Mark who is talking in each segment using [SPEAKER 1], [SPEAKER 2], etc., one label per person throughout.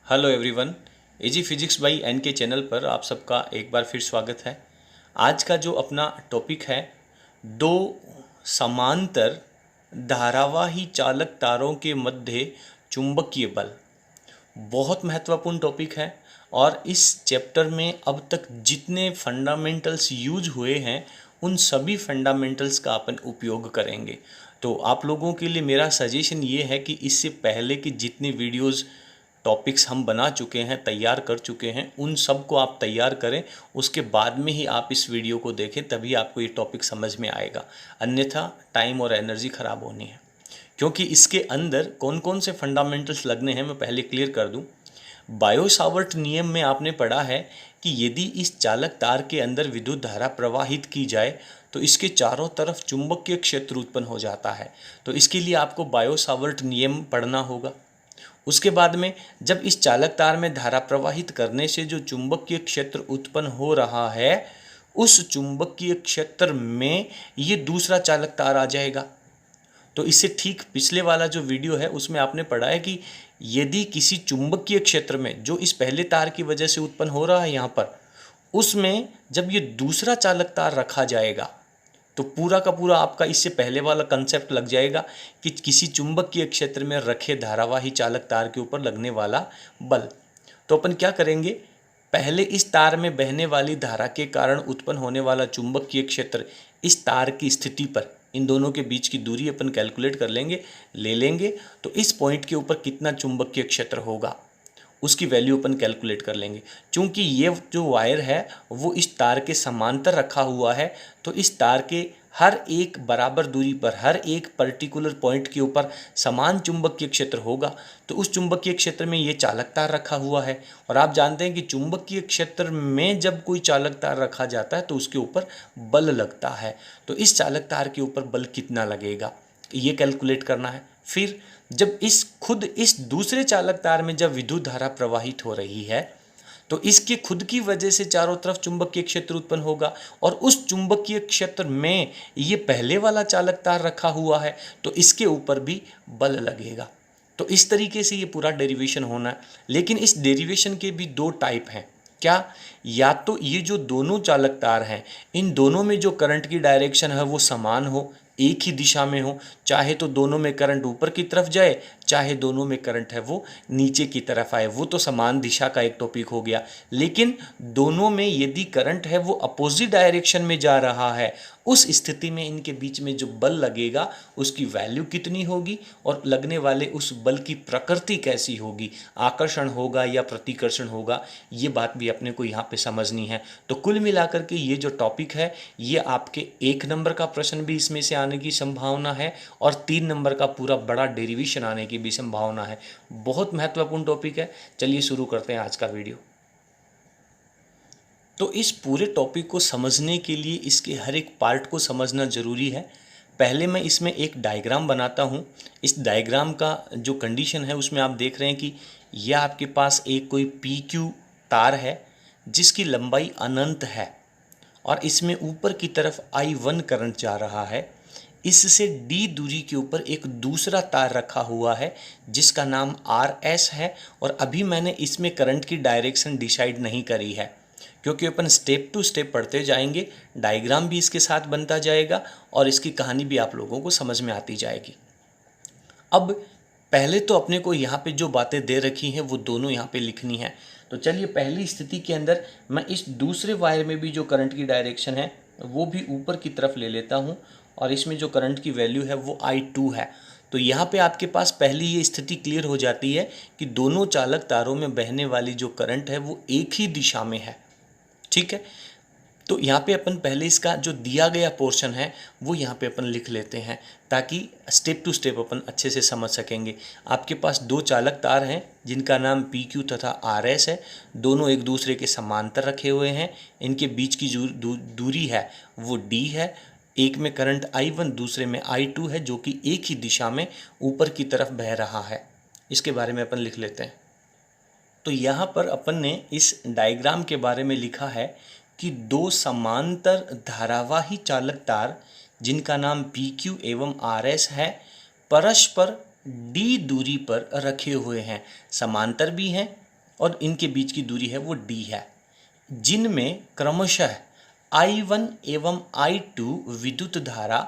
[SPEAKER 1] Hello everyone. Easy physics by N K channel पर आप सबका एक बार फिर स्वागत है। आज का जो अपना टॉपिक है, दो समांतर धारावाही चालक तारों के मध्य चुंबकीय बल। बहुत महत्वपूर्ण टॉपिक है और इस चैप्टर में अब तक जितने फंडामेंटल्स यूज हुए हैं उन सभी फंडामेंटल्स का अपन उपयोग करेंगे। तो आप लोगों के लिए मेरा सजेशन ये है कि इससे पहले की जितनी वीडियोस टॉपिक्स हम बना चुके हैं, तैयार कर चुके हैं, उन सब को आप तैयार करें। उसके बाद में ही आप इस वीडियो को देखें, तभी आपको ये टॉपिक समझ में आएगा। अन्यथा टाइम और एनर्जी ख़राब होनी है, क्योंकि इसके अंदर कौन कौन से फंडामेंटल्स लगने हैं मैं पहले क्लियर कर दूं। बायो सावर्ट नियम में आपने पढ़ा है कि यदि इस चालक तार के अंदर विद्युत धारा प्रवाहित की जाए तो इसके चारों तरफ चुंबकीय क्षेत्र उत्पन्न हो जाता है। तो इसके लिए आपको बायो सावर्ट नियम पढ़ना होगा। उसके बाद में जब इस चालक तार में धारा प्रवाहित करने से जो चुंबकीय क्षेत्र उत्पन्न हो रहा है, उस चुंबकीय क्षेत्र में ये दूसरा चालक तार आ जाएगा। तो इससे ठीक पिछले वाला जो वीडियो है उसमें आपने पढ़ा है कि यदि किसी चुंबकीय क्षेत्र में जो इस पहले तार की वजह से उत्पन्न हो रहा है यहाँ पर, उसमें जब ये दूसरा चालक तार रखा जाएगा तो पूरा का पूरा आपका इससे पहले वाला कंसेप्ट लग जाएगा कि किसी चुंबकीय क्षेत्र में रखे धारावाही चालक तार के ऊपर लगने वाला बल। तो अपन क्या करेंगे, पहले इस तार में बहने वाली धारा के कारण उत्पन्न होने वाला चुंबकीय क्षेत्र इस तार की स्थिति पर इन दोनों के बीच की दूरी अपन कैलकुलेट कर लेंगे, ले लेंगे। तो इस पॉइंट के ऊपर कितना चुंबकीय क्षेत्र होगा उसकी वैल्यू अपन कैलकुलेट कर लेंगे। चूंकि ये जो वायर है वो इस तार के समांतर रखा हुआ है, तो इस तार के हर एक बराबर दूरी पर हर एक पर्टिकुलर पॉइंट के ऊपर समान चुंबकीय क्षेत्र होगा। तो उस चुंबकीय क्षेत्र में ये चालक तार रखा हुआ है, और आप जानते हैं कि चुंबकीय क्षेत्र में जब कोई चालक तार रखा जाता है तो उसके ऊपर बल लगता है। तो इस चालक तार के ऊपर बल कितना लगेगा ये कैलकुलेट करना है। फिर जब इस दूसरे चालक तार में जब विद्युत धारा प्रवाहित हो रही है तो इसके खुद की वजह से चारों तरफ चुंबकीय क्षेत्र उत्पन्न होगा, और उस चुंबकीय क्षेत्र में ये पहले वाला चालक तार रखा हुआ है तो इसके ऊपर भी बल लगेगा। तो इस तरीके से ये पूरा डेरिवेशन होना है। लेकिन इस डेरिवेशन के भी दो टाइप हैं। क्या? या तो ये जो दोनों चालक तार हैं इन दोनों में जो करंट की डायरेक्शन है वो समान हो, एक ही दिशा में हो, चाहे तो दोनों में करंट ऊपर की तरफ जाए चाहे दोनों में करंट है वो नीचे की तरफ आए, वो तो समान दिशा का एक टॉपिक हो गया। लेकिन दोनों में यदि करंट है वो अपोजिट डायरेक्शन में जा रहा है, उस स्थिति में इनके बीच में जो बल लगेगा उसकी वैल्यू कितनी होगी और लगने वाले उस बल की प्रकृति कैसी होगी, आकर्षण होगा या प्रतिकर्षण होगा, ये बात भी अपने को यहाँ पे समझनी है। तो कुल मिलाकर के ये जो टॉपिक है ये आपके 1 नंबर का प्रश्न भी इसमें से आने की संभावना है और 3 नंबर का पूरा बड़ा डेरिवेशन आने की भी संभावना है। बहुत महत्वपूर्ण टॉपिक है। चलिए शुरू करते हैं आज का वीडियो। तो इस पूरे टॉपिक को समझने के लिए इसके हर एक पार्ट को समझना ज़रूरी है। पहले मैं इसमें एक डायग्राम बनाता हूँ। इस डायग्राम का जो कंडीशन है उसमें आप देख रहे हैं कि यह आपके पास एक कोई PQ तार है जिसकी लंबाई अनंत है, और इसमें ऊपर की तरफ I1 करंट जा रहा है। इससे D दूरी के ऊपर एक दूसरा तार रखा हुआ है जिसका नाम RS है, और अभी मैंने इसमें करंट की डायरेक्शन डिसाइड नहीं करी है क्योंकि अपन स्टेप टू स्टेप पढ़ते जाएंगे, डायग्राम भी इसके साथ बनता जाएगा और इसकी कहानी भी आप लोगों को समझ में आती जाएगी। अब पहले तो अपने को यहाँ पे जो बातें दे रखी हैं वो दोनों यहाँ पे लिखनी है। तो चलिए पहली स्थिति के अंदर मैं इस दूसरे वायर में भी जो करंट की डायरेक्शन है वो भी ऊपर की तरफ ले लेता हूँ, और इसमें जो करंट की वैल्यू है वो I2 है। तो यहाँ पे आपके पास पहली ये स्थिति क्लियर हो जाती है कि दोनों चालक तारों में बहने वाली जो करंट है वो एक ही दिशा में है। ठीक है, तो यहाँ पे अपन पहले इसका जो दिया गया पोर्शन है वो यहाँ पे अपन लिख लेते हैं ताकि स्टेप टू स्टेप अपन अच्छे से समझ सकेंगे। आपके पास दो चालक तार हैं जिनका नाम PQ तथा RS है। दोनों एक दूसरे के समांतर रखे हुए हैं। इनके बीच की जो दूरी है वो D है। एक में करंट I1 दूसरे में I2 है जो कि एक ही दिशा में ऊपर की तरफ बह रहा है। इसके बारे में अपन लिख लेते हैं। तो यहाँ पर अपन ने इस डायग्राम के बारे में लिखा है कि दो समांतर धारावाही चालक तार जिनका नाम PQ एवं RS है परस्पर D दूरी पर रखे हुए हैं, समांतर भी हैं और इनके बीच की दूरी है वो d है, जिनमें क्रमशः I1 एवं I2 विद्युत धारा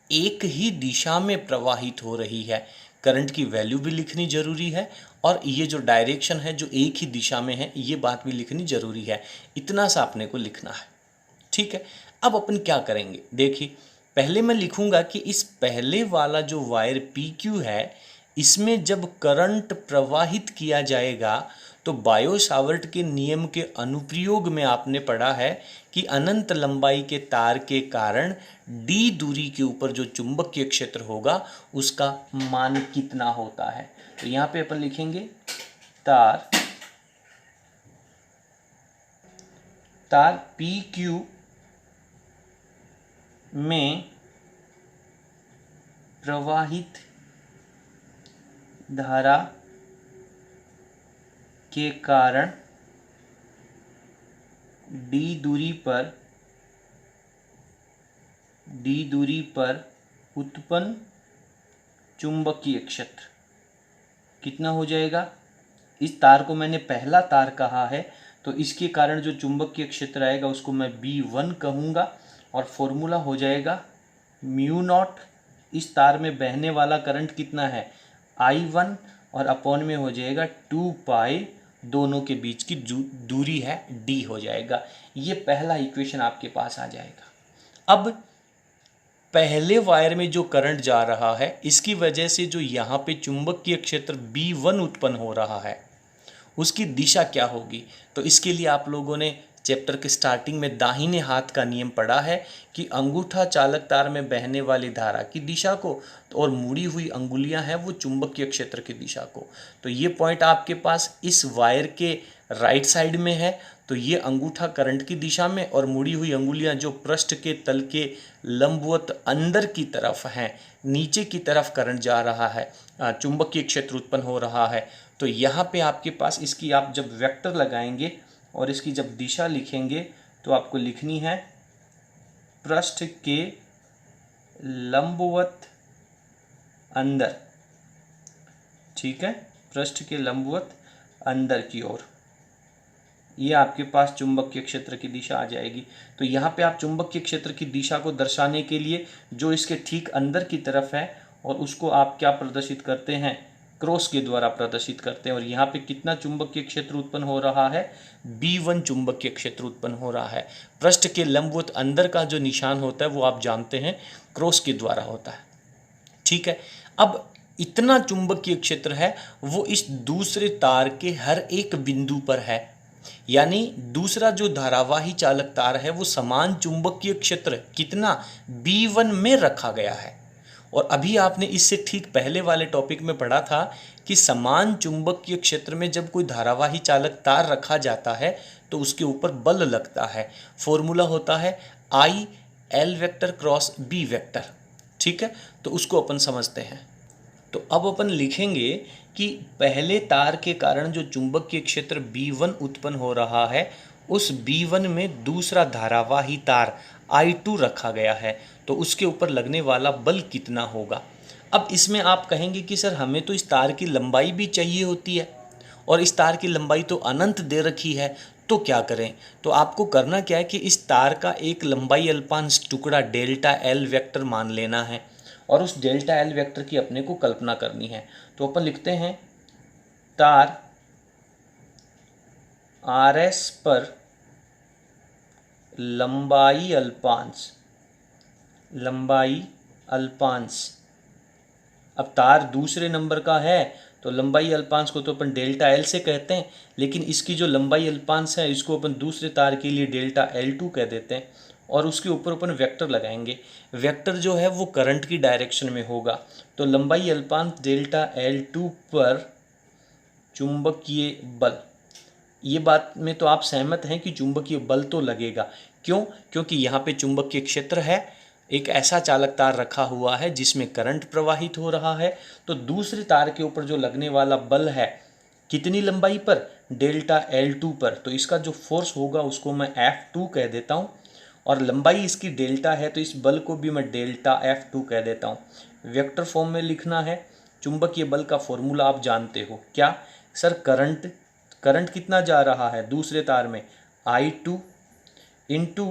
[SPEAKER 1] एक ही दिशा में प्रवाहित हो रही है। करंट की वैल्यू भी लिखनी जरूरी है और ये जो डायरेक्शन है जो एक ही दिशा में है ये बात भी लिखनी जरूरी है। इतना सा अपने को लिखना है, ठीक है। अब अपन क्या करेंगे, देखिए पहले मैं लिखूंगा कि इस पहले वाला जो वायर PQ है इसमें जब करंट प्रवाहित किया जाएगा तो बायो सावर्ट के नियम के अनुप्रयोग में आपने पढ़ा है कि अनंत लंबाई के तार के कारण d दूरी के ऊपर जो चुंबकीय क्षेत्र होगा उसका मान कितना होता है। तो यहाँ पे अपन लिखेंगे तार PQ में प्रवाहित धारा के कारण d दूरी पर उत्पन्न चुंबकीय क्षेत्र कितना हो जाएगा। इस तार को मैंने पहला तार कहा है तो इसके कारण जो चुंबकीय क्षेत्र आएगा उसको मैं B1 कहूँगा और फॉर्मूला हो जाएगा म्यू नॉट, इस तार में बहने वाला करंट कितना है I1 और अपॉन में हो जाएगा 2 पाई, दोनों के बीच की दूरी है d हो जाएगा। ये पहला इक्वेशन आपके पास आ जाएगा। अब पहले वायर में जो करंट जा रहा है इसकी वजह से जो यहाँ पे चुंबकीय क्षेत्र B1 उत्पन्न हो रहा है उसकी दिशा क्या होगी। तो इसके लिए आप लोगों ने चैप्टर के स्टार्टिंग में दाहिने हाथ का नियम पढ़ा है कि अंगूठा चालक तार में बहने वाली धारा की दिशा को और मुड़ी हुई अंगुलियां हैं वो चुंबकीय क्षेत्र की दिशा को। तो ये पॉइंट आपके पास इस वायर के राइट साइड में है, तो ये अंगूठा करंट की दिशा में और मुड़ी हुई अंगुलियां जो पृष्ठ के तल के लंबवत अंदर की तरफ हैं, नीचे की तरफ करंट जा रहा है, चुंबकीय क्षेत्र उत्पन्न हो रहा है। तो यहाँ पे आपके पास इसकी आप जब वेक्टर लगाएंगे और इसकी जब दिशा लिखेंगे तो आपको लिखनी है पृष्ठ के लंबवत अंदर, ठीक है, पृष्ठ के लंबवत अंदर की ओर ये आपके पास चुंबकीय क्षेत्र की दिशा आ जाएगी। तो यहाँ पे आप चुंबकीय क्षेत्र की दिशा को दर्शाने के लिए जो इसके ठीक अंदर की तरफ है और उसको आप क्या प्रदर्शित करते हैं, क्रॉस के द्वारा प्रदर्शित करते हैं। और यहाँ पे कितना चुंबकीय क्षेत्र उत्पन्न हो रहा है, B1 चुंबकीय क्षेत्र उत्पन्न हो रहा है। पृष्ठ के लंबवत अंदर का जो निशान होता है वो आप जानते हैं क्रॉस के द्वारा होता है, ठीक है। अब इतना चुंबकीय क्षेत्र है वो इस दूसरे तार के हर एक बिंदु पर है, यानी दूसरा जो धारावाही चालक तार है वो समान चुंबकीय क्षेत्र कितना B1 में रखा गया है। और अभी आपने इससे ठीक पहले वाले टॉपिक में पढ़ा था कि समान चुंबकीय क्षेत्र में जब कोई धारावाही चालक तार रखा जाता है तो उसके ऊपर बल लगता है। फॉर्मूला होता है I L vector cross B vector, ठीक है। तो उसको अपन समझते हैं। तो अब अपन लिखेंगे कि पहले तार के कारण जो चुंबकीय क्षेत्र B1 उत्पन्न हो रहा है उस B1 में दूसरा धारावाही तार I2 रखा गया है, तो उसके ऊपर लगने वाला बल कितना होगा। अब इसमें आप कहेंगे कि सर हमें तो इस तार की लंबाई भी चाहिए होती है और इस तार की लंबाई तो अनंत दे रखी है, तो क्या करें। तो आपको करना क्या है कि इस तार का एक लंबाई अल्पांश टुकड़ा डेल्टा L वेक्टर मान लेना है और उस डेल्टा L वेक्टर की अपने को कल्पना करनी है। तो अपन लिखते हैं तार RS पर लंबाई अल्पांश, अब तार दूसरे नंबर का है तो लंबाई अल्पांश को तो अपन डेल्टा L से कहते हैं, लेकिन इसकी जो लंबाई अल्पांश है इसको अपन दूसरे तार के लिए डेल्टा L2 कह देते हैं और उसके ऊपर अपन वेक्टर लगाएंगे। वेक्टर जो है वो करंट की डायरेक्शन में होगा, तो लंबाई अल्पांश डेल्टा L2 पर चुंबकीय बल, ये बात में तो आप सहमत हैं कि चुंबकीय बल तो लगेगा। क्यों? क्योंकि यहाँ पे चुंबकीय क्षेत्र है, एक ऐसा चालक तार रखा हुआ है जिसमें करंट प्रवाहित हो रहा है, तो दूसरे तार के ऊपर जो लगने वाला बल है कितनी लंबाई पर, डेल्टा L2 पर, तो इसका जो फोर्स होगा उसको मैं F2 कह देता हूँ और लंबाई इसकी डेल्टा है तो इस बल को भी मैं डेल्टा F2 कह देता हूँ। वेक्टर फॉर्म में लिखना है। चुंबकीय बल का फॉर्मूला आप जानते हो क्या सर, करंट कितना जा रहा है दूसरे तार में, I2 इंटू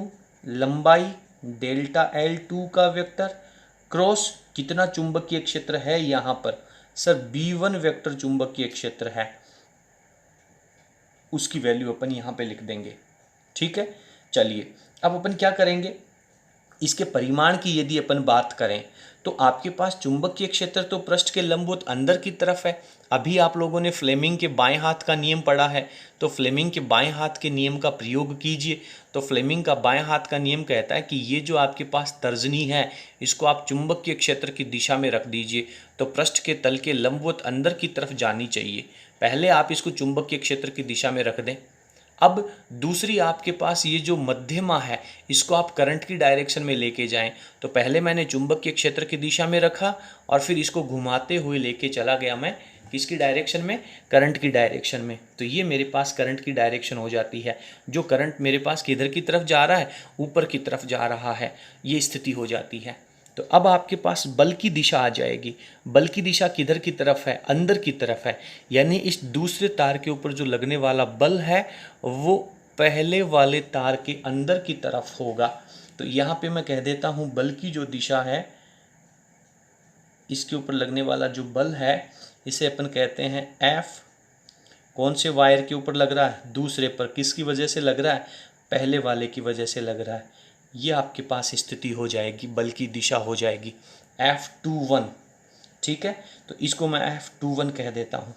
[SPEAKER 1] लंबाई डेल्टा L2 का वेक्टर क्रॉस कितना चुंबकीय क्षेत्र है यहाँ पर, सर B1 वेक्टर चुंबकीय क्षेत्र है, उसकी वैल्यू अपन यहाँ पे लिख देंगे। ठीक है, चलिए अब अपन क्या करेंगे, इसके परिमाण की यदि अपन बात करें तो आपके पास चुंबकीय क्षेत्र तो पृष्ठ के लंबवत अंदर की तरफ है। अभी आप लोगों ने फ्लेमिंग के बाएं हाथ का नियम पढ़ा है, तो फ्लेमिंग के बाएं हाथ के नियम का प्रयोग कीजिए। तो फ्लेमिंग का बाएं हाथ का नियम कहता है कि ये जो आपके पास तर्जनी है इसको आप चुंबकीय क्षेत्र की दिशा में रख दीजिए, तो पृष्ठ के तल के लंबवत अंदर की तरफ जानी चाहिए। पहले आप इसको चुंबकीय क्षेत्र की दिशा में रख दें। अब दूसरी आपके पास ये जो मध्यमा है इसको आप करंट की डायरेक्शन में लेके जाएं। तो पहले मैंने चुंबकीय क्षेत्र की दिशा में रखा और फिर इसको घुमाते हुए लेके चला गया मैं किसकी डायरेक्शन में, करंट की डायरेक्शन में। तो ये मेरे पास करंट की डायरेक्शन हो जाती है। जो करंट मेरे पास किधर की तरफ जा रहा है, ऊपर की तरफ जा रहा है, ये स्थिति हो जाती है। तो अब आपके पास बल की दिशा आ जाएगी। बल की दिशा किधर की तरफ है, अंदर की तरफ है, यानी इस दूसरे तार के ऊपर जो लगने वाला बल है वो पहले वाले तार के अंदर की तरफ होगा। तो यहाँ पे मैं कह देता हूँ बल की जो दिशा है, इसके ऊपर लगने वाला जो बल है इसे अपन कहते हैं F। कौन से वायर के ऊपर लग रहा है, दूसरे पर। किसकी वजह से लग रहा है, पहले वाले की वजह से लग रहा है। ये आपके पास स्थिति हो जाएगी, बल की दिशा हो जाएगी F21। ठीक है, तो इसको मैं F21 कह देता हूँ।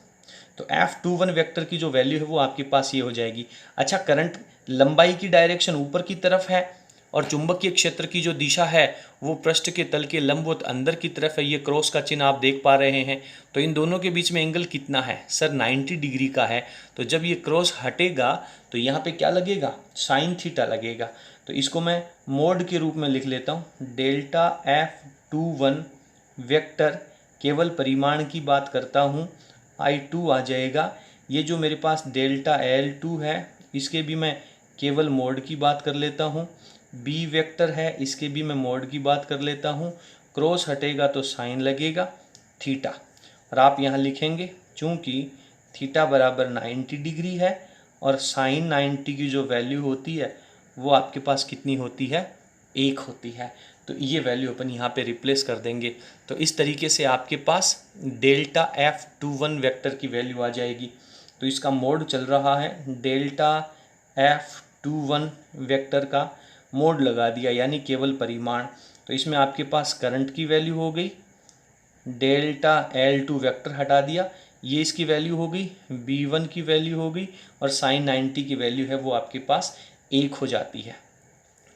[SPEAKER 1] तो F21 वेक्टर की जो वैल्यू है वो आपके पास ये हो जाएगी। अच्छा, करंट लंबाई की डायरेक्शन ऊपर की तरफ है और चुंबकीय क्षेत्र की जो दिशा है वो पृष्ठ के तल के लंबवत अंदर की तरफ है। ये क्रॉस का चिन्ह आप देख पा रहे हैं। तो इन दोनों के बीच में एंगल कितना है, सर 90 डिग्री का है। तो जब ये क्रॉस हटेगा तो यहाँ पे क्या लगेगा, साइन थीटा लगेगा। तो इसको मैं मोड के रूप में लिख लेता हूँ, डेल्टा F21 वेक्टर, केवल परिमाण की बात करता हूँ, I2 आ जाएगा। ये जो मेरे पास डेल्टा L2 है इसके भी मैं केवल मोड की बात कर लेता हूँ। B वेक्टर है, इसके भी मैं मोड की बात कर लेता हूँ। क्रॉस हटेगा तो साइन लगेगा थीटा। और आप यहाँ लिखेंगे चूँकि थीटा बराबर 90 डिग्री है और साइन 90 की जो वैल्यू होती है वो आपके पास कितनी होती है, 1 होती है। तो ये वैल्यू अपन यहाँ पे रिप्लेस कर देंगे। तो इस तरीके से आपके पास डेल्टा F21 वेक्टर की वैल्यू आ जाएगी। तो इसका मोड चल रहा है, डेल्टा F21 वेक्टर का मोड लगा दिया, यानी केवल परिमाण। तो इसमें आपके पास करंट की वैल्यू हो गई, डेल्टा L2 वेक्टर हटा दिया, ये इसकी वैल्यू हो गई, B1 की वैल्यू हो गई, और साइन 90 की वैल्यू है वो आपके पास 1 हो जाती है।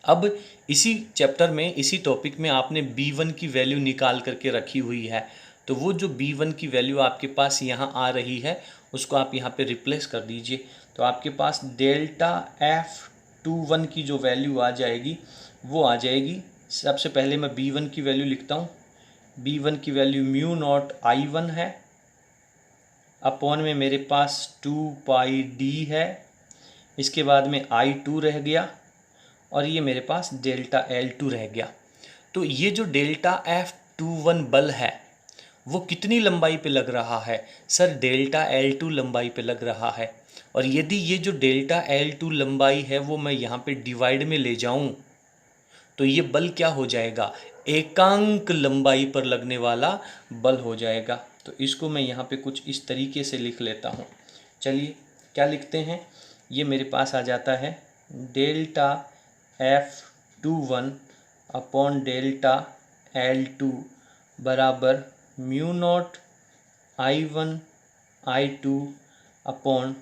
[SPEAKER 1] अब इसी चैप्टर में, इसी टॉपिक में आपने B1 की वैल्यू निकाल करके रखी हुई है। तो वो जो B1 की वैल्यू आपके पास यहाँ आ रही है उसको आप यहाँ पे रिप्लेस कर दीजिए। तो आपके पास डेल्टा F21 की जो वैल्यू आ जाएगी वो आ जाएगी, सबसे पहले मैं B1 की वैल्यू लिखता हूँ। B1 की वैल्यू म्यू नॉट I1 है, अपॉन में मेरे पास 2πd है, इसके बाद में I2 रह गया और ये मेरे पास डेल्टा L2 रह गया। तो ये जो डेल्टा F21 बल है वो कितनी लंबाई पे लग रहा है, सर डेल्टा L2 लंबाई पे लग रहा है। और यदि ये जो डेल्टा L2 लंबाई है वो मैं यहाँ पे डिवाइड में ले जाऊँ तो ये बल क्या हो जाएगा, एकांक लंबाई पर लगने वाला बल हो जाएगा। तो इसको मैं यहाँ पे कुछ इस तरीके से लिख लेता हूँ। चलिए क्या लिखते हैं, ये मेरे पास आ जाता है delta F21 upon delta L2 बराबर mu naught I1 I2 upon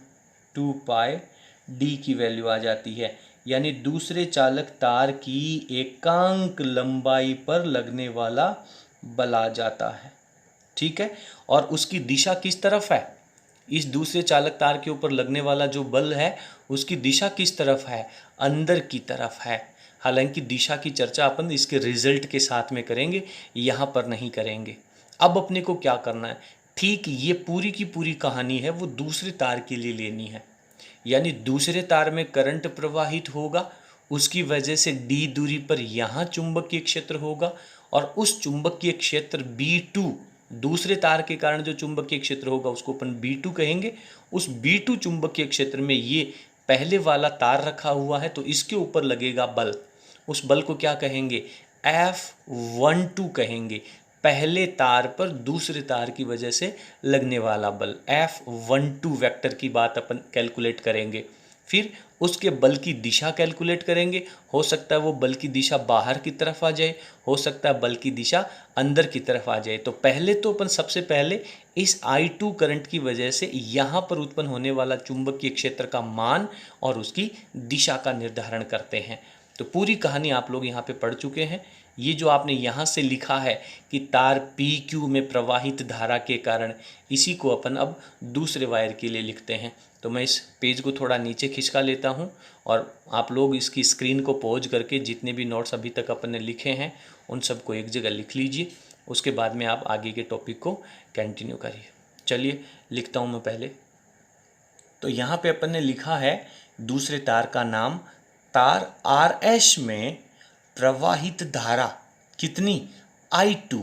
[SPEAKER 1] 2πd की वैल्यू आ जाती है, यानी दूसरे चालक तार की एकांक लंबाई पर लगने वाला बल आ जाता है। ठीक है, और उसकी दिशा किस तरफ है, इस दूसरे चालक तार के ऊपर लगने वाला जो बल है उसकी दिशा किस तरफ है, अंदर की तरफ है। हालांकि दिशा की चर्चा अपन इसके रिजल्ट के साथ में करेंगे, यहाँ पर नहीं करेंगे। अब अपने को क्या करना है, ठीक ये पूरी की पूरी कहानी है वो दूसरे तार के लिए लेनी है। यानी दूसरे तार में करंट प्रवाहित होगा, उसकी वजह से d दूरी पर यहाँ चुंबकीय क्षेत्र होगा और उस चुंबकीय क्षेत्र B2 दूसरे तार के कारण जो चुंबकीय क्षेत्र होगा उसको अपन B2 कहेंगे। उस B2 चुंबकीय क्षेत्र में ये पहले वाला तार रखा हुआ है तो इसके ऊपर लगेगा बल, उस बल को क्या कहेंगे, F12 कहेंगे। पहले तार पर दूसरे तार की वजह से लगने वाला बल F12 वेक्टर की बात अपन कैलकुलेट करेंगे। फिर उसके बल की दिशा कैलकुलेट करेंगे। हो सकता है वो बल की दिशा बाहर की तरफ आ जाए, हो सकता है बल की दिशा अंदर की तरफ आ जाए। तो पहले तो अपन सबसे पहले इस I2 करंट की वजह से यहाँ पर उत्पन्न होने वाला चुंबकीय क्षेत्र का मान और उसकी दिशा का निर्धारण करते हैं। तो पूरी कहानी आप लोग यहाँ पे पढ़ चुके हैं। ये जो आपने यहाँ से लिखा है कि तार PQ में प्रवाहित धारा के कारण, इसी को अपन अब दूसरे वायर के लिए लिखते हैं। तो मैं इस पेज को थोड़ा नीचे खिसका लेता हूँ और आप लोग इसकी स्क्रीन को पॉज करके जितने भी नोट्स अभी तक अपन ने लिखे हैं उन सबको एक जगह लिख लीजिए। उसके बाद में आप आगे के टॉपिक को कंटिन्यू करिए। चलिए लिखता हूँ मैं पहले। तो यहाँ पे अपन ने लिखा है दूसरे तार का नाम, तार RS में प्रवाहित धारा कितनी, I2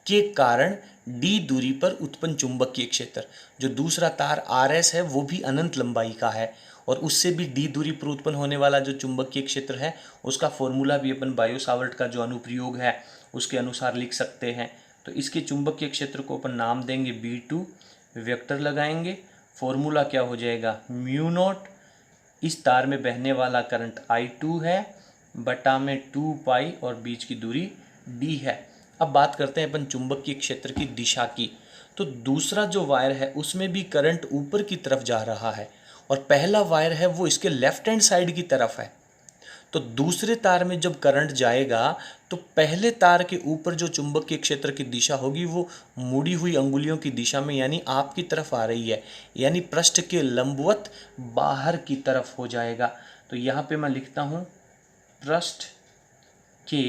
[SPEAKER 1] के कारण D दूरी पर उत्पन्न चुंबकीय क्षेत्र। जो दूसरा तार RS है वो भी अनंत लंबाई का है और उससे भी D दूरी पर उत्पन्न होने वाला जो चुंबकीय क्षेत्र है उसका फॉर्मूला भी अपन बायो-सावर्ट का जो अनुप्रयोग है उसके अनुसार लिख सकते हैं। तो इसके चुंबकीय क्षेत्र को अपन नाम देंगे B2, वेक्टर लगाएंगे। फॉर्मूला क्या हो जाएगा, म्यू नॉट, इस तार में बहने वाला करंट I2 है बटा में 2 पाई और बीच की दूरी D है। अब बात करते हैं अपन चुंबकीय क्षेत्र की दिशा की। तो दूसरा जो वायर है उसमें भी करंट ऊपर की तरफ जा रहा है और पहला वायर है वो इसके लेफ्ट हैंड साइड की तरफ है। तो दूसरे तार में जब करंट जाएगा तो पहले तार के ऊपर जो चुंबकीय क्षेत्र की दिशा होगी वो मुड़ी हुई अंगुलियों की दिशा में यानी आपकी तरफ आ रही है, यानी पृष्ठ के लंबवत बाहर की तरफ हो जाएगा। तो यहाँ पे मैं लिखता हूँ पृष्ठ के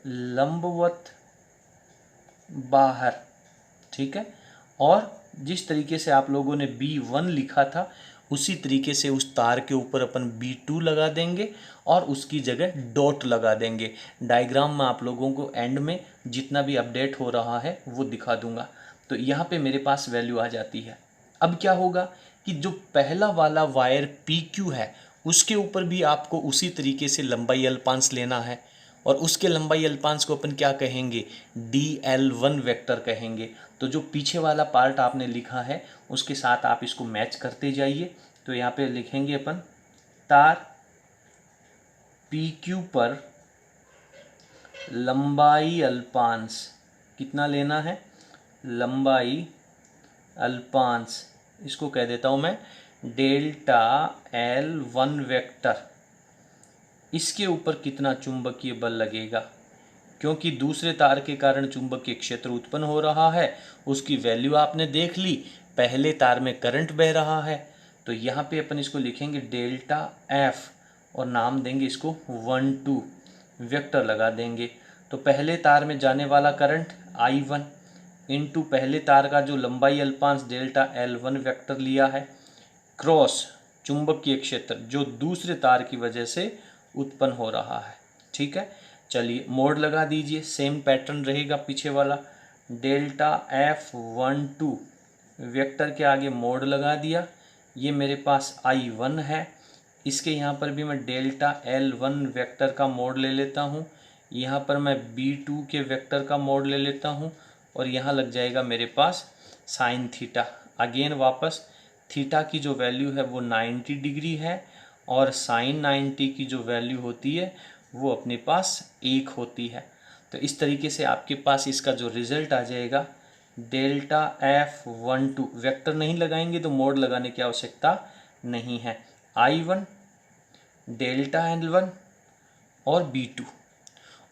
[SPEAKER 1] लंबवत बाहर, ठीक है। और जिस तरीके से आप लोगों ने B1 लिखा था उसी तरीके से उस तार के ऊपर अपन B2 लगा देंगे और उसकी जगह डॉट लगा देंगे। डायग्राम में आप लोगों को एंड में जितना भी अपडेट हो रहा है वो दिखा दूंगा। तो यहाँ पे मेरे पास वैल्यू आ जाती है। अब क्या होगा कि जो पहला वाला वायर PQ है उसके ऊपर भी आपको उसी तरीके से लंबाई अल्पांश लेना है और उसके लंबाई अल्पांश को अपन क्या कहेंगे, DL1 वेक्टर कहेंगे। तो जो पीछे वाला पार्ट आपने लिखा है उसके साथ आप इसको मैच करते जाइए। तो यहाँ पे लिखेंगे अपन तार PQ पर लंबाई अल्पांश कितना लेना है, लंबाई अल्पांश इसको कह देता हूँ मैं डेल्टा L1 वेक्टर। इसके ऊपर कितना चुंबकीय बल लगेगा, क्योंकि दूसरे तार के कारण चुंबकीय क्षेत्र उत्पन्न हो रहा है उसकी वैल्यू आपने देख ली। पहले तार में करंट बह रहा है तो यहाँ पे अपन इसको लिखेंगे डेल्टा F और नाम देंगे इसको 1-2, वेक्टर लगा देंगे। तो पहले तार में जाने वाला करंट I1 इंटू पहले तार का जो लंबाई अल्पांश डेल्टा L1 वेक्टर लिया है क्रॉस चुंबकीय क्षेत्र जो दूसरे तार की वजह से उत्पन्न हो रहा है, ठीक है। चलिए मोड लगा दीजिए, सेम पैटर्न रहेगा पीछे वाला। डेल्टा F12 वेक्टर के आगे मोड लगा दिया। ये मेरे पास I1 है, इसके यहाँ पर भी मैं डेल्टा L1 वेक्टर का मोड ले लेता हूँ। यहाँ पर मैं B2 के वेक्टर का मोड ले लेता हूँ और यहाँ लग जाएगा मेरे पास साइन थीटा। अगेन वापस थीटा की जो वैल्यू है वो 90 डिग्री है और साइन 90 की जो वैल्यू होती है वो अपने पास 1 होती है। तो इस तरीके से आपके पास इसका जो रिज़ल्ट आ जाएगा डेल्टा F12, वेक्टर नहीं लगाएंगे तो मोड लगाने की आवश्यकता नहीं है, I1 डेल्टा L1 और B2।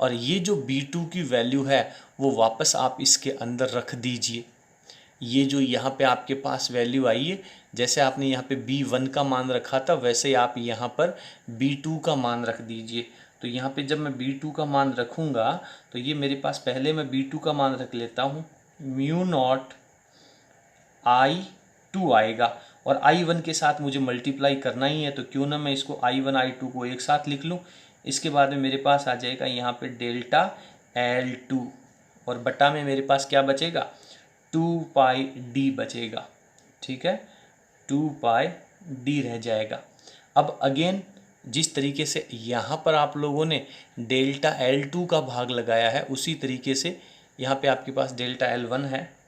[SPEAKER 1] और ये जो B2 की वैल्यू है वो वापस आप इसके अंदर रख दीजिए। ये जो यहाँ पे आपके पास वैल्यू आई है, जैसे आपने यहाँ पे B1 का मान रखा था वैसे आप यहाँ पर B2 का मान रख दीजिए। तो यहाँ पे जब मैं B2 का मान रखूँगा तो ये मेरे पास पहले मैं B2 का मान रख लेता हूँ, म्यू नॉट I2 आएगा और I1 के साथ मुझे मल्टीप्लाई करना ही है तो क्यों ना मैं इसको I1 I2 को एक साथ लिख लूँ। इसके बाद में मेरे पास आ जाएगा यहाँ पे डेल्टा L2 और बटा में मेरे पास क्या बचेगा, 2πd बचेगा। ठीक है, 2πd रह जाएगा। अब अगेन जिस तरीके से यहाँ पर आप लोगों ने डेल्टा L2 का भाग लगाया है, उसी तरीके से यहाँ पे आपके पास डेल्टा L1 है।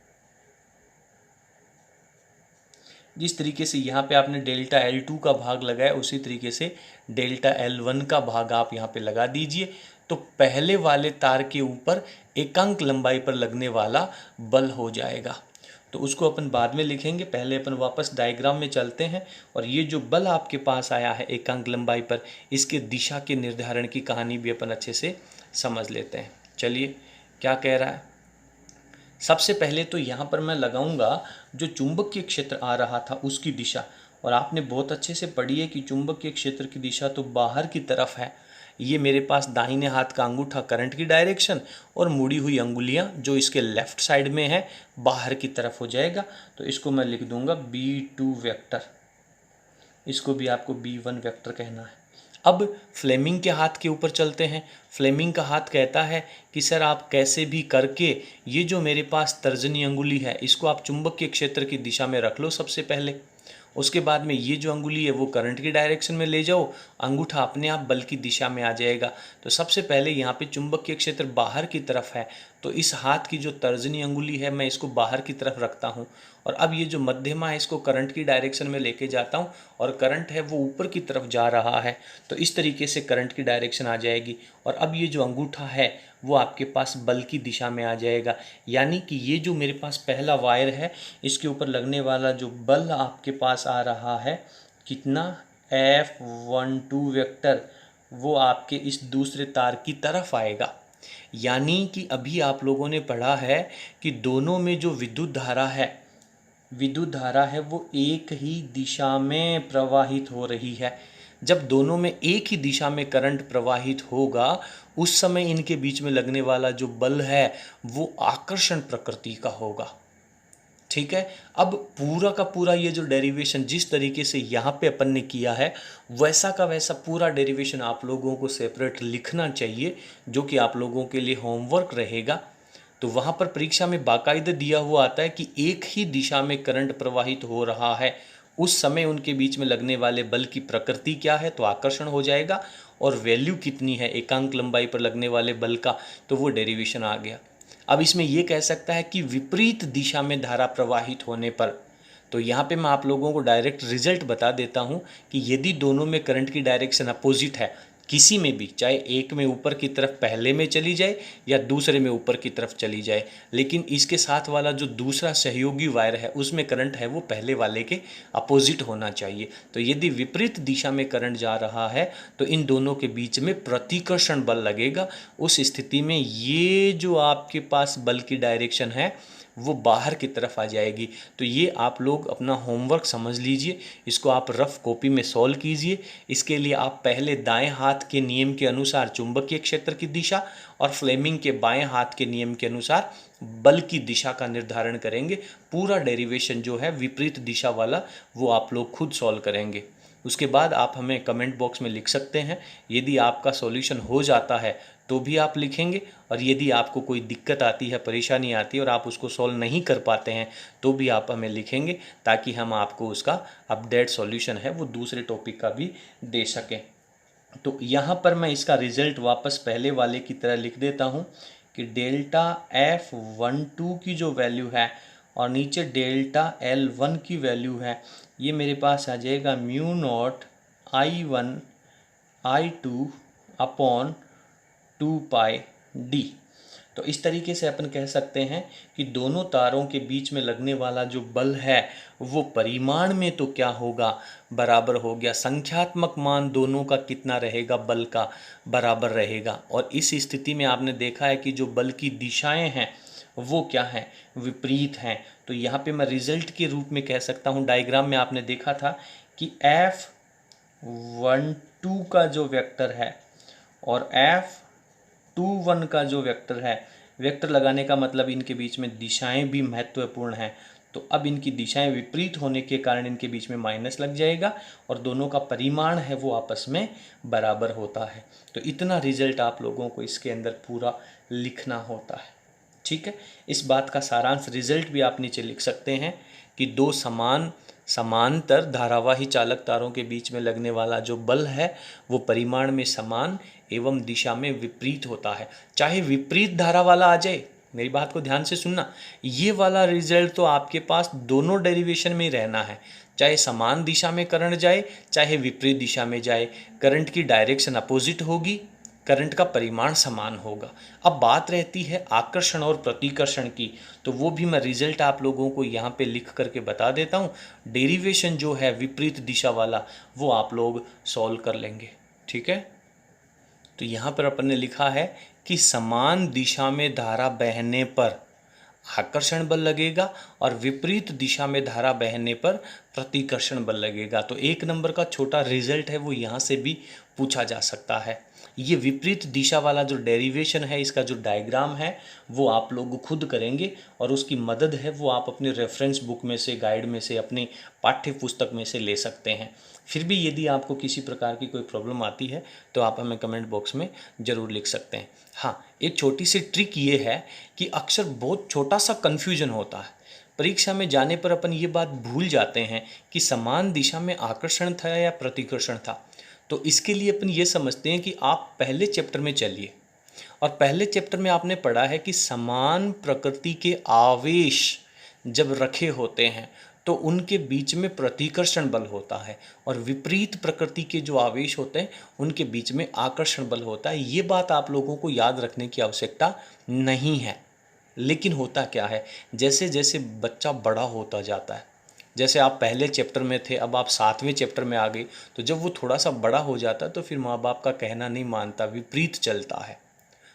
[SPEAKER 1] जिस तरीके से यहाँ पे आपने डेल्टा L2 का भाग लगाया, उसी तरीके से डेल्टा L1 का भाग आप यहाँ पे लगा दीजिए। तो पहले वाले तार के ऊपर एकांक लंबाई पर लगने वाला बल हो जाएगा। तो उसको अपन बाद में लिखेंगे, पहले अपन वापस डायग्राम में चलते हैं। और ये जो बल आपके पास आया है एकांक लंबाई पर, इसके दिशा के निर्धारण की कहानी भी अपन अच्छे से समझ लेते हैं। चलिए क्या कह रहा है। सबसे पहले तो यहाँ पर मैं लगाऊंगा जो चुंबकीय क्षेत्र आ रहा था उसकी दिशा। और आपने बहुत अच्छे से पढ़ी है कि चुंबकीय क्षेत्र की दिशा तो बाहर की तरफ है। ये मेरे पास दाहिने हाथ का अंगूठा करंट की डायरेक्शन और मुड़ी हुई अंगुलियां जो इसके लेफ्ट साइड में है बाहर की तरफ हो जाएगा। तो इसको मैं लिख दूंगा B2 वेक्टर, इसको भी आपको B1 वेक्टर कहना है। अब फ्लेमिंग के हाथ के ऊपर चलते हैं। फ्लेमिंग का हाथ कहता है कि सर आप कैसे भी करके ये जो मेरे पास तर्जनी अंगुली है इसको आप चुंबकीय क्षेत्र की दिशा में रख लो सबसे पहले। उसके बाद में ये जो अंगुली है वो करंट की डायरेक्शन में ले जाओ, अंगूठा अपने आप बल की दिशा में आ जाएगा। तो सबसे पहले यहाँ पे चुंबकीय क्षेत्र बाहर की तरफ है, तो इस हाथ की जो तर्जनी अंगुली है मैं इसको बाहर की तरफ रखता हूँ। और अब ये जो मध्यमा है इसको करंट की डायरेक्शन में लेके जाता हूँ और करंट है वो ऊपर की तरफ जा रहा है। तो इस तरीके से करंट की डायरेक्शन आ जाएगी। और अब ये जो अंगूठा है वो आपके पास बल की दिशा में आ जाएगा। यानी कि ये जो मेरे पास पहला वायर है इसके ऊपर लगने वाला जो बल आपके पास आ रहा है कितना, F12 वेक्टर, वो आपके इस दूसरे तार की तरफ आएगा। यानी कि अभी आप लोगों ने पढ़ा है कि दोनों में जो विद्युत धारा है वो एक ही दिशा में प्रवाहित हो रही है। जब दोनों में एक ही दिशा में करंट प्रवाहित होगा उस समय इनके बीच में लगने वाला जो बल है वो आकर्षण प्रकृति का होगा। ठीक है, अब पूरा का पूरा ये जो डेरिवेशन जिस तरीके से यहाँ पे अपन ने किया है वैसा का वैसा पूरा डेरिवेशन आप लोगों को सेपरेट लिखना चाहिए, जो कि आप लोगों के लिए होमवर्क रहेगा। तो वहाँ पर परीक्षा में बाकायदा दिया हुआ आता है कि एक ही दिशा में करंट प्रवाहित हो रहा है, उस समय उनके बीच में लगने वाले बल की प्रकृति क्या है, तो आकर्षण हो जाएगा। और वैल्यू कितनी है एकांक लंबाई पर लगने वाले बल का, तो वो डेरिवेशन आ गया। अब इसमें ये कह सकता है कि विपरीत दिशा में धारा प्रवाहित होने पर, तो यहाँ पे मैं आप लोगों को डायरेक्ट रिजल्ट बता देता हूँ कि यदि दोनों में करंट की डायरेक्शन अपोजिट है, किसी में भी, चाहे एक में ऊपर की तरफ पहले में चली जाए या दूसरे में ऊपर की तरफ चली जाए, लेकिन इसके साथ वाला जो दूसरा सहयोगी वायर है उसमें करंट है वो पहले वाले के अपोजिट होना चाहिए। तो यदि विपरीत दिशा में करंट जा रहा है तो इन दोनों के बीच में प्रतिकर्षण बल लगेगा। उस स्थिति में ये जो आपके पास बल की डायरेक्शन है वो बाहर की तरफ आ जाएगी। तो ये आप लोग अपना होमवर्क समझ लीजिए, इसको आप रफ कॉपी में सॉल्व कीजिए। इसके लिए आप पहले दाएं हाथ के नियम के अनुसार चुंबकीय क्षेत्र की दिशा और फ्लेमिंग के बाएं हाथ के नियम के अनुसार बल की दिशा का निर्धारण करेंगे। पूरा डेरिवेशन जो है विपरीत दिशा वाला वो आप लोग खुद सॉल्व करेंगे। उसके बाद आप हमें कमेंट बॉक्स में लिख सकते हैं। यदि आपका सॉल्यूशन हो जाता है तो भी आप लिखेंगे, और यदि आपको कोई दिक्कत आती है, परेशानी आती है और आप उसको सॉल्व नहीं कर पाते हैं तो भी आप हमें लिखेंगे, ताकि हम आपको उसका अपडेट सॉल्यूशन है वो दूसरे टॉपिक का भी दे सकें। तो यहाँ पर मैं इसका रिजल्ट वापस पहले वाले की तरह लिख देता हूँ कि डेल्टा F12 की जो वैल्यू है और नीचे डेल्टा L1 की वैल्यू है, ये मेरे पास आ जाएगा μ0 I1 I2 अपॉन 2πd। तो इस तरीके से अपन कह सकते हैं कि दोनों तारों के बीच में लगने वाला जो बल है वो परिमाण में तो क्या होगा, बराबर हो गया। संख्यात्मक मान दोनों का कितना रहेगा, बल का बराबर रहेगा। और इस स्थिति में आपने देखा है कि जो बल की दिशाएं हैं वो क्या हैं, विपरीत हैं। तो यहाँ पे मैं रिजल्ट के रूप में कह सकता हूँ, डायग्राम में आपने देखा था कि F12 का जो वेक्टर है और F21 का जो वेक्टर है, वेक्टर लगाने का मतलब इनके बीच में दिशाएं भी महत्वपूर्ण हैं। तो अब इनकी दिशाएं विपरीत होने के कारण इनके बीच में माइनस लग जाएगा और दोनों का परिमाण है वो आपस में बराबर होता है। तो इतना रिजल्ट आप लोगों को इसके अंदर पूरा लिखना होता है। ठीक है। इस बात का सारांश रिजल्ट भी आप नीचे लिख सकते हैं कि दो समांतर धारावाही चालक तारों के बीच में लगने वाला जो बल है वो परिमाण में समान एवं दिशा में विपरीत होता है। चाहे विपरीत धारा वाला आ जाए, मेरी बात को ध्यान से सुनना, ये वाला रिजल्ट तो आपके पास दोनों डेरिवेशन में ही रहना है। चाहे समान दिशा में करंट जाए चाहे विपरीत दिशा में जाए, करंट की डायरेक्शन अपोजिट होगी, करंट का परिमाण समान होगा। अब बात रहती है आकर्षण और प्रतिकर्षण की, तो वो भी मैं रिजल्ट आप लोगों को यहाँ पे लिख करके बता देता हूँ। डेरिवेशन जो है विपरीत दिशा वाला वो आप लोग सॉल्व कर लेंगे, ठीक है। तो यहाँ पर अपन ने लिखा है कि समान दिशा में धारा बहने पर आकर्षण बल लगेगा और विपरीत दिशा में धारा बहने पर प्रतिकर्षण बल लगेगा। तो एक नंबर का छोटा रिजल्ट है वो यहाँ से भी पूछा जा सकता है। ये विपरीत दिशा वाला जो डेरिवेशन है, इसका जो डायग्राम है वो आप लोग खुद करेंगे और उसकी मदद है वो आप अपने रेफरेंस बुक में से, गाइड में से, अपनी पाठ्य पुस्तक में से ले सकते हैं। फिर भी यदि आपको किसी प्रकार की कोई प्रॉब्लम आती है तो आप हमें कमेंट बॉक्स में ज़रूर लिख सकते हैं। हाँ, एक छोटी सी ट्रिक ये है कि अक्सर बहुत छोटा सा कन्फ्यूजन होता है। परीक्षा में जाने पर अपन ये बात भूल जाते हैं कि समान दिशा में आकर्षण था या प्रतिकर्षण था। तो इसके लिए अपन ये समझते हैं कि आप पहले चैप्टर में चलिए और पहले चैप्टर में आपने पढ़ा है कि समान प्रकृति के आवेश जब रखे होते हैं तो उनके बीच में प्रतिकर्षण बल होता है और विपरीत प्रकृति के जो आवेश होते हैं उनके बीच में आकर्षण बल होता है। ये बात आप लोगों को याद रखने की आवश्यकता नहीं है। लेकिन होता क्या है, जैसे जैसे बच्चा बड़ा होता जाता है, जैसे आप पहले चैप्टर में थे अब आप 7वें चैप्टर में आ गए, तो जब वो थोड़ा सा बड़ा हो जाता है तो फिर माँ बाप का कहना नहीं मानता, विपरीत चलता है।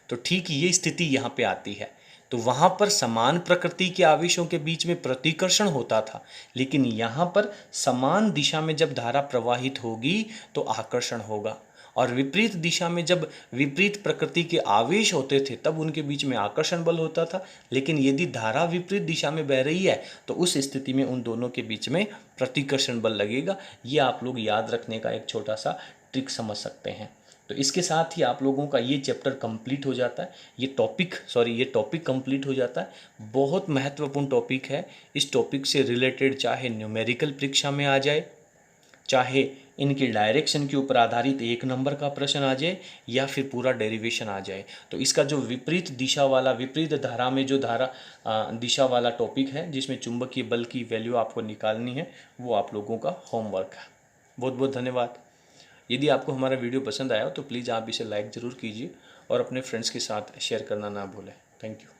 [SPEAKER 1] तो ठीक ये स्थिति यहाँ पे आती है। तो वहाँ पर समान प्रकृति के आवेशों के बीच में प्रतिकर्षण होता था, लेकिन यहाँ पर समान दिशा में जब धारा प्रवाहित होगी तो आकर्षण होगा और विपरीत दिशा में जब विपरीत प्रकृति के आवेश होते थे तब उनके बीच में आकर्षण बल होता था। लेकिन यदि धारा विपरीत दिशा में बह रही है तो उस स्थिति में उन दोनों के बीच में प्रतिकर्षण बल लगेगा। ये आप लोग याद रखने का एक छोटा सा ट्रिक समझ सकते हैं। तो इसके साथ ही आप लोगों का ये चैप्टर कंप्लीट हो जाता है, ये टॉपिक कंप्लीट हो जाता है। बहुत महत्वपूर्ण टॉपिक है। इस टॉपिक से रिलेटेड चाहे न्यूमेरिकल परीक्षा में आ जाए, चाहे इनकी डायरेक्शन के ऊपर आधारित 1 नंबर का प्रश्न आ जाए या फिर पूरा डेरिवेशन आ जाए, तो इसका जो विपरीत दिशा वाला, विपरीत धारा में जो दिशा वाला टॉपिक है जिसमें चुंबकीय बल की वैल्यू आपको निकालनी है, वो आप लोगों का होमवर्क है। बहुत बहुत धन्यवाद। यदि आपको हमारा वीडियो पसंद आया हो तो प्लीज़ आप इसे लाइक ज़रूर कीजिए और अपने फ्रेंड्स के साथ शेयर करना ना भूलें। Thank you.